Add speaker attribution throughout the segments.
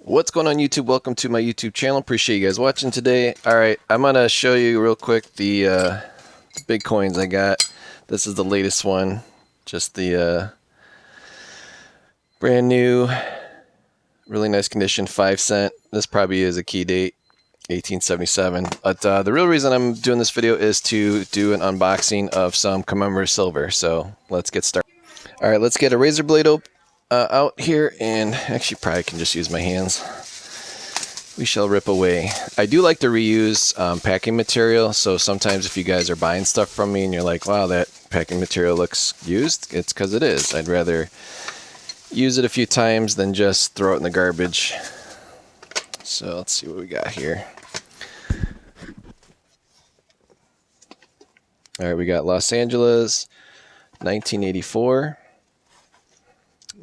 Speaker 1: What's going on YouTube? Welcome to my YouTube channel. Appreciate you guys watching today. Alright, I'm going to show you real quick the big coins I got. This is the latest one. Just the brand new, really nice condition, 5 cent. This probably is a key date, 1877. But the real reason I'm doing this video is to do an unboxing of some commemorative silver. So let's get started. Alright, let's get a razor blade out here, and actually probably can just use my hands. We shall rip away. I do like to reuse packing material, so sometimes if you guys are buying stuff from me and you're like, wow, that packing material looks used, it's because it is. I'd rather use it a few times than just throw it in the garbage. So let's see what we got here. Alright, we got Los Angeles, 1984.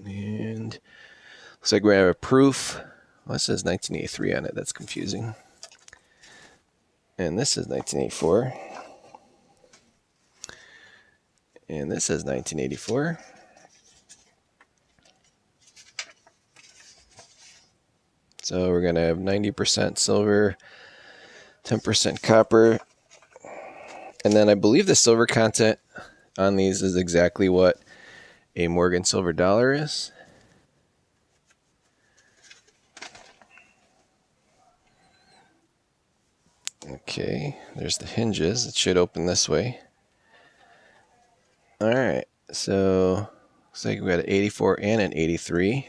Speaker 1: And looks like we have a proof. Well, it says 1983 on it. That's confusing. And this is 1984. And this is 1984. So we're going to have 90% silver, 10% copper. And then I believe the silver content on these is exactly what a Morgan silver dollar is. Okay, there's the hinges. It should open this way. Alright, so looks like we got an 84 and an 83.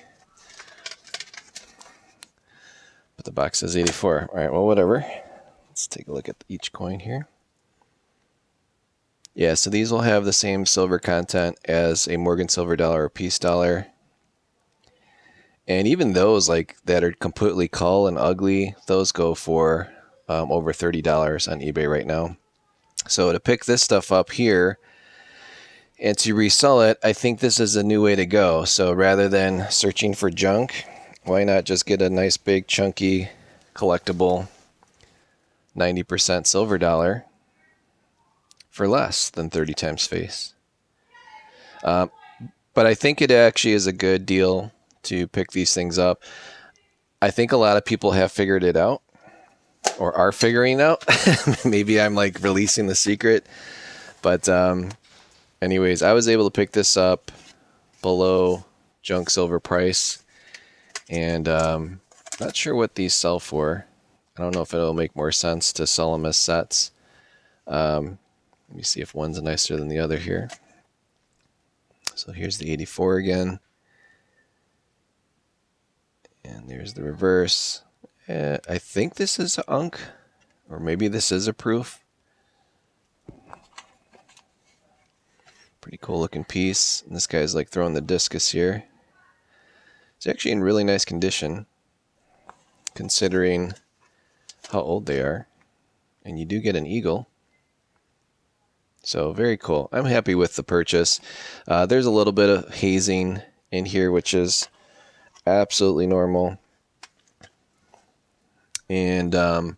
Speaker 1: But the box says 84. Alright, well, whatever. Let's take a look at each coin here. Yeah, so these will have the same silver content as a Morgan silver dollar or Peace dollar. And even those like that are completely cull and ugly, those go for over $30 on eBay right now. So to pick this stuff up here and to resell it, I think this is a new way to go. So rather than searching for junk, why not just get a nice big chunky collectible 90% silver dollar for less than 30 times face. But I think it actually is a good deal to pick these things up. I think a lot of people have figured it out or are figuring it out. Maybe I'm like releasing the secret. But anyways, I was able to pick this up below junk silver price. And not sure what these sell for. I don't know if it'll make more sense to sell them as sets. Let me see if one's nicer than the other here. So here's the 84 again. And there's the reverse. I think this is a Unk, or maybe this is a proof. Pretty cool looking piece. And this guy's like throwing the discus here. It's actually in really nice condition, considering how old they are. And you do get an eagle. So very cool. I'm happy with the purchase. There's a little bit of hazing in here, which is absolutely normal. And I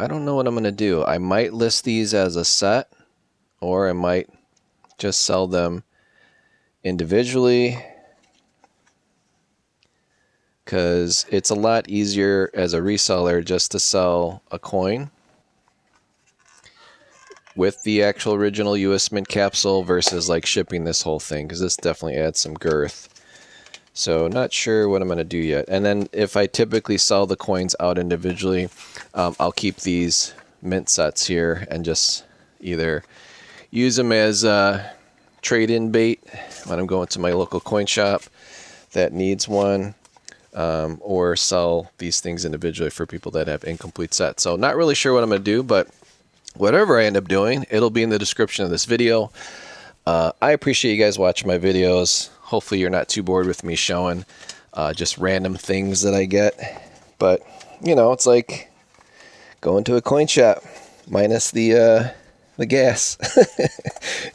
Speaker 1: don't know what I'm going to do. I might list these as a set, or I might just sell them individually, because it's a lot easier as a reseller just to sell a coin with the actual original US Mint capsule versus like shipping this whole thing, because this definitely adds some girth. So not sure what I'm going to do yet. And then if I typically sell the coins out individually, I'll keep these mint sets here and just either use them as trade-in bait when I'm going to my local coin shop that needs one, or sell these things individually for people that have incomplete sets. So not really sure what I'm going to do, but whatever I end up doing, it'll be in the description of this video. I appreciate you guys watching my videos. Hopefully you're not too bored with me showing just random things that I get. But, you know, it's like going to a coin shop minus the gas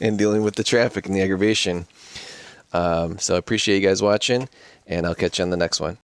Speaker 1: and dealing with the traffic and the aggravation. So I appreciate you guys watching, and I'll catch you on the next one.